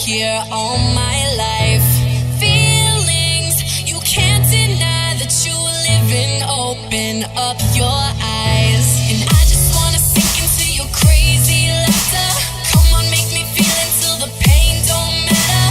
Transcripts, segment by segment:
here all my life. Feelings you can't deny that you live in. Open up your eyes, and I just wanna sink into your crazy laughter. Come on, make me feel until the pain don't matter.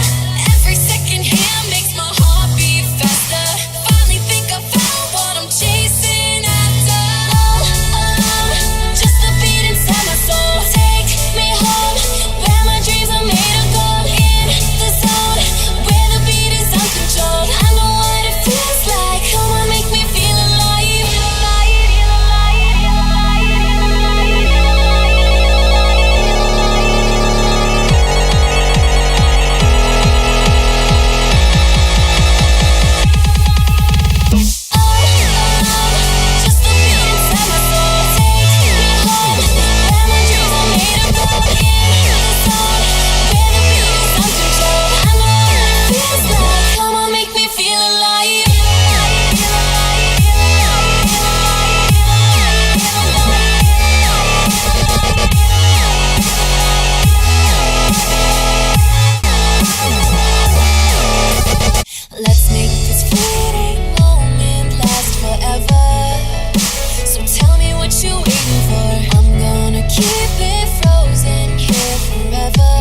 Every second here makes my heart beat faster. Finally think I found what I'm chasing after. All alone, just a beat inside my soul. Take me home, where my dreams are made of gold. In the zone, where the beat is uncontrolled. I know what it feels like. Come on, make me feel alive. Let's make this fleeting moment last forever. So tell me what you're waiting for. I'm gonna keep it frozen here forever.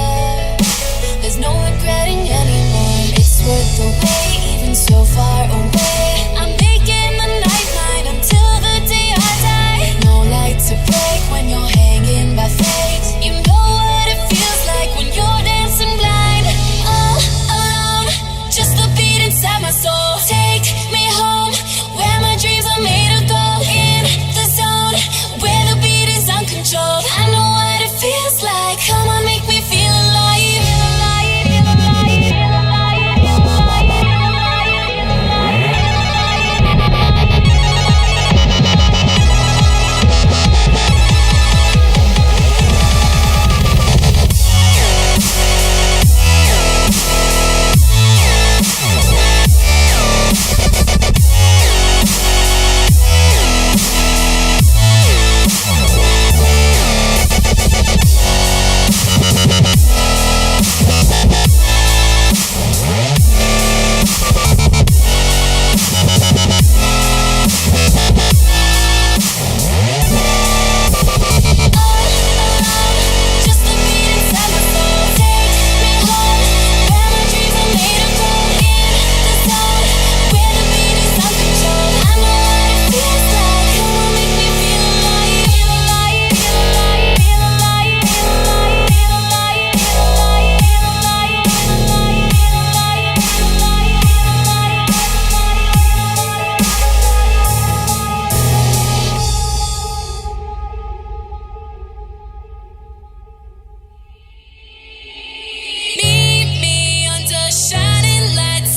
There's no regretting anymore. It's worth the wait, even so far away. I'm making the night mine until the day I die. No light to break when you're hanging by fate. You know what it feels like when you're dancing blind. All alone, just the beat inside my soul. Take me home, where my dreams are made of gold. In the zone, where the beat is uncontrolled. I know what it feels like. Come on, make me feel alive.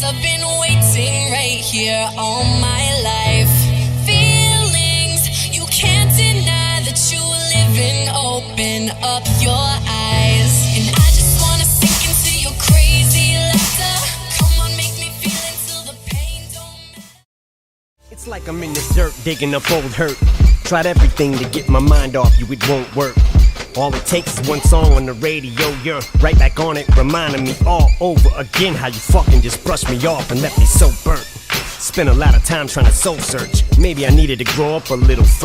I've been waiting right here all my life. Feelings you can't deny that you live in. Open up your eyes, and I just wanna sink into your crazy laughter. Come on, make me feel until the pain don't matter. It's like I'm in the dirt digging up old hurt. Tried everything to get my mind off you, it won't work. All it takes is one song on the radio, you're right back on it, reminding me all over again how you fucking just brushed me off and left me so burnt. Spent a lot of time trying to soul search. Maybe I needed to grow up a little first.